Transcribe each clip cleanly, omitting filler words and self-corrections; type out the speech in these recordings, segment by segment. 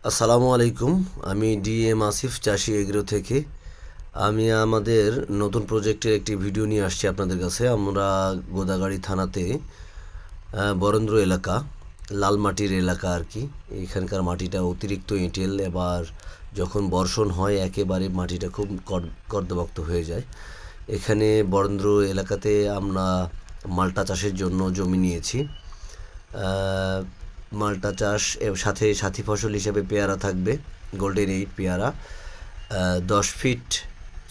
আসসালামু আলাইকুম। আমি ডিএম আসিফ চাষি এগ্রো থেকে। আমি আমাদের নতুন প্রজেক্টের একটি ভিডিও নিয়ে আসছি আপনাদের কাছে। আমরা গোদাগাড়ি থানাতে বরেন্দ্র এলাকা, লাল মাটির এলাকা আর কি। এখানকার মাটিটা অতিরিক্ত এঁটেল, এবার যখন বর্ষণ হয় একেবারে মাটিটা খুব কর্দমাক্ত হয়ে যায়। এখানে বরেন্দ্র এলাকাতে আমরা মাল্টা চাষের জন্য জমি নিয়েছি। মাল্টা চাষ এর সাথে সাথী ফসল হিসেবে পেয়ারা থাকবে, গোল্ডেন এইট পেয়ারা। 10 ফিট,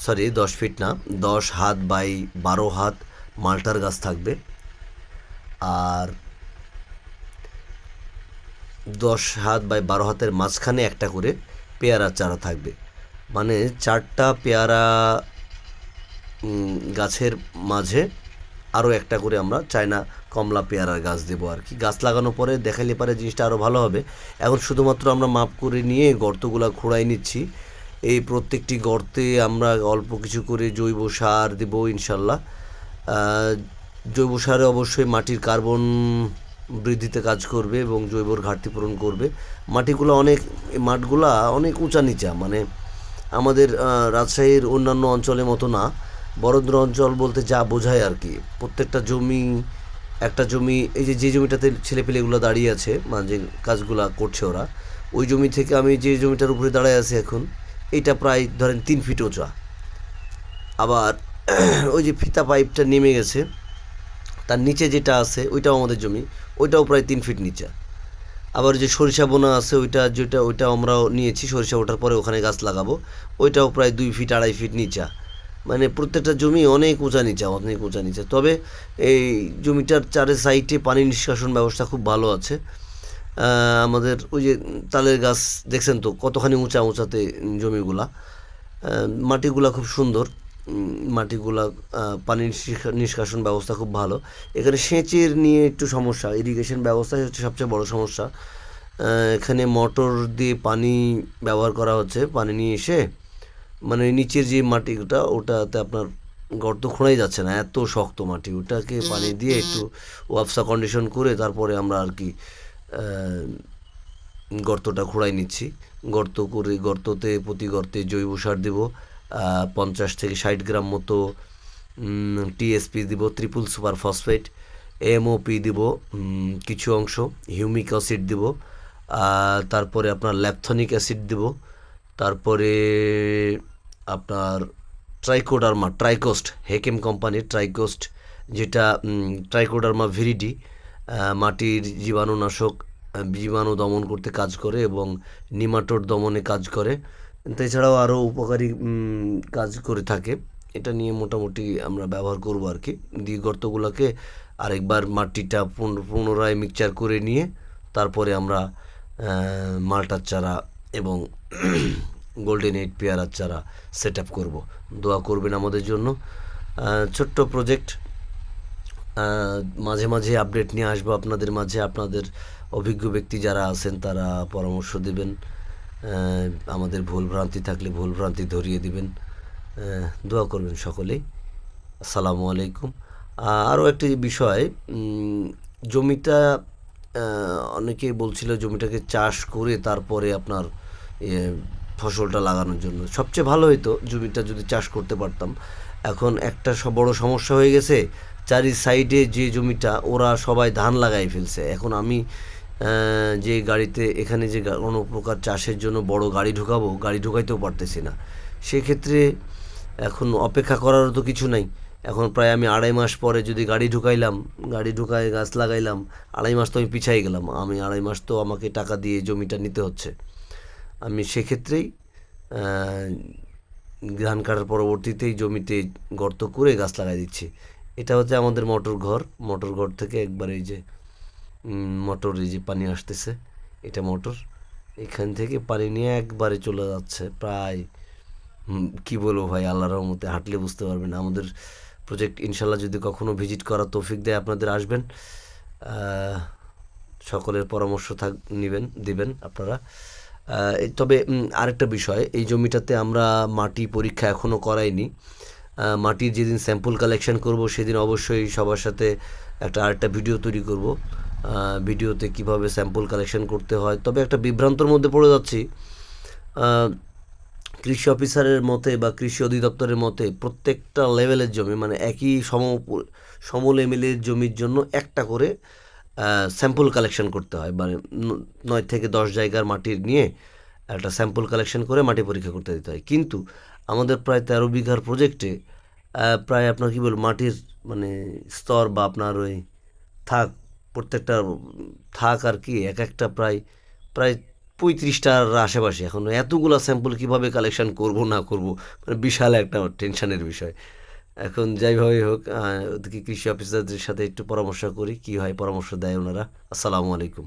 সরি 10 ফিট না, 10 হাত বাই 12 হাত মাল্টার গাছ থাকবে। আর 10 হাত বাই 12 হাতের মাঝখানে একটা করে পেয়ারার চারা থাকবে। মানে 4টা পেয়ারা গাছের মাঝে আরও একটা করে আমরা চায়না কমলা পেয়ারার গাছ দেবো আর কি। গাছ লাগানোর পরে দেখালে পারে জিনিসটা আরও ভালো হবে। এখন শুধুমাত্র আমরা মাপ করে নিয়ে গর্তগুলো খোঁড়াই নিচ্ছি। এই প্রত্যেকটি গর্তে আমরা অল্প কিছু করে জৈব সার দেবো ইনশাল্লাহ। জৈব সারে অবশ্যই মাটির কার্বন বৃদ্ধিতে কাজ করবে এবং জৈবর ঘাটতি পূরণ করবে। মাঠগুলা অনেক উঁচা নিচা, মানে আমাদের রাজশাহীর অন্যান্য অঞ্চলের মতো না। বরেন্দ্র অঞ্চল বলতে যা বোঝায় আর কি, প্রত্যেকটা জমি, একটা জমি, এই যে জমিটাতে ছেলেপেলেগুলো দাঁড়িয়ে আছে, মানে যে কাজগুলা করছে ওরা, ওই জমি থেকে আমি যে জমিটার উপরে দাঁড়ায় আছি এখন, এইটা প্রায় ধরেন 3 ফিট উঁচা। আবার ওই যে ফিতা পাইপটা নেমে গেছে, তার নিচে যেটা আছে ওইটাও আমাদের জমি, ওইটাও প্রায় 3 ফিট নিচা। আবার যে সরিষা বোনা আছে ওইটা আমরাও নিয়েছি, সরিষা ওঠার পরে ওখানে গাছ লাগাবো, ওইটাও প্রায় 2 ফিট 2.5 ফিট নিচা। মানে প্রত্যেকটা জমি অনেক উঁচা নিচা, অনেক উঁচা নিচা। তবে এই জমিটার চারে সাইডে পানি নিষ্কাশন ব্যবস্থা খুব ভালো আছে। আমাদের ওই যে তালের গাছ দেখছেন তো কতখানি উঁচা উঁচাতে জমিগুলা। মাটিগুলা খুব সুন্দর। মাটিগুলা পানি নিষ্কাশন ব্যবস্থা খুব ভালো। এখানে সেচের নিয়ে একটু সমস্যা, ইরিগেশন ব্যবস্থাই হচ্ছে সবচেয়ে বড় সমস্যা। এখানে মোটর দিয়ে পানি ব্যবহার করা হচ্ছে, পানি নিয়ে এসে মানে নিচের যে মাটিটা ওটাতে আপনার গর্ত খোঁড়াই যাচ্ছে না, এত শক্ত মাটি। ওটাকে পানি দিয়ে একটু ওয়াপসা কন্ডিশন করে তারপরে আমরা আর কি গর্তটা খোঁড়াই নিচ্ছি। গর্ত করে গর্ততে প্রতি গর্তে জৈব সার দেব 50 থেকে 60 গ্রাম মতো। টিএসপি দিব, ট্রিপল সুপার ফসফেট। এমওপি দিব কিছু অংশ, হিউমিক অ্যাসিড দিব, তারপরে আপনার ল্যাপথনিক অ্যাসিড দিব, তারপরে আপনার ট্রাইকোস্ট, হেকেম কোম্পানির ট্রাইকোস্ট, যেটা ট্রাইকোডার্মা ভিরিডি, মাটির জীবাণুনাশক, জীবাণু দমন করতে কাজ করে এবং নিমাটোড দমনে কাজ করে। এছাড়াও আরও উপকারী কাজ করে থাকে। এটা নিয়ে মোটামুটি আমরা ব্যবহার করব আর কি। দিয়ে গর্তগুলোকে আরেকবার মাটিটা পুনরায় মিক্সচার করে নিয়ে তারপরে আমরা মাল্টার চারা এবং গোল্ডেন এইট পেয়ারার চারা সেট আপ করবো। দোয়া করবেন আমাদের জন্য। ছোট্ট প্রজেক্ট, মাঝে মাঝে আপডেট নিয়ে আসবো আপনাদের মাঝে। আপনাদের অভিজ্ঞ ব্যক্তি যারা আছেন তারা পরামর্শ দেবেন, আমাদের ভুল ভ্রান্তি থাকলে ভুল ভ্রান্তি ধরিয়ে দিবেন। দোয়া করবেন সকলেই। আসসালামু আলাইকুম। আরও একটি বিষয়, জমিটা অনেকেই বলছিল জমিটাকে চাষ করে তারপরে আপনার ফসলটা লাগানোর জন্য সবচেয়ে ভালো হতো জমিটা যদি চাষ করতে পারতাম। এখন একটা বড় সমস্যা হয়ে গেছে, চারি সাইডে যে জমিটা ওরা সবাই ধান লাগাই ফেলছে। এখন আমি যে গাড়িতে এখানে যে কোনো প্রকার চাষের জন্য বড় গাড়ি ঢুকাবো, গাড়ি ঢুকাইতেও পারতেছি না। সেক্ষেত্রে এখন অপেক্ষা করারও তো কিছু নাই। এখন প্রায় আমি 2.5 মাস পরে যদি গাড়ি ঢুকাইলাম, গাড়ি ঢুকায় গাছ লাগাইলাম, 2.5 মাস তো আমি পিছাই গেলাম। আমি 2.5 মাস তো আমাকে টাকা দিয়ে জমিটা নিতে হচ্ছে। আমি সেক্ষেত্রেই ধান কাটার পরবর্তীতেই জমিতে গর্ত করে গাছ লাগাই দিচ্ছি। এটা হচ্ছে আমাদের মোটর ঘর থেকে একবার এই যে মোটর, এই যে পানি আসতেছে, এটা মোটর, এখান থেকে পানি নিয়ে একবারে চলে যাচ্ছে প্রায়। কি বলবো ভাই, আল্লাহর রহমতে হাঁটলে বুঝতে পারবেন। আমাদের প্রজেক্ট ইনশাল্লাহ যদি কখনো ভিজিট করার তৌফিক দেয় আপনাদের, আসবেন। সকলের পরামর্শ দিবেন আপনারা। তবে আরেকটা বিষয়, এই জমিটাতে আমরা মাটি পরীক্ষা এখনও করাইনি। মাটির যেদিন স্যাম্পল কালেকশন করব সেদিন অবশ্যই সবার সাথে আরেকটা ভিডিও তৈরি করব। ভিডিওতে কিভাবে স্যাম্পল কালেকশন করতে হয়। তবে একটা বিভ্রান্তর মধ্যে পড়ে যাচ্ছি। আহ, কৃষি অফিসারের মতে বা কৃষি অধিদপ্তরের মতে প্রত্যেকটা লেভেলের জমি মানে একই সমলেভেলের জমির জন্য একটা করে স্যাম্পল কালেকশন করতে হয়, মানে 9 থেকে 10 জায়গার মাটির নিয়ে একটা স্যাম্পল কালেকশন করে মাটি পরীক্ষা করতে দিতে হয়। কিন্তু আমাদের প্রায় 13 বিঘার প্রজেক্টে প্রায় আপনার কী বলবো মাটির মানে স্তর বা আপনার ওই থাক প্রত্যেকটা থাক আর কি এক একটা প্রায় প্রায় 35টার আশেপাশে। এখন এতগুলা স্যাম্পল কিভাবে কালেকশন করব না করব, মানে বিশাল একটা টেনশনের বিষয়। এখন যাইভাবে হোক ওদিকে কৃষি অফিসারদের সাথে একটু পরামর্শ করি, কি হয় পরামর্শ দেয় ওনারা। আসসালামু আলাইকুম।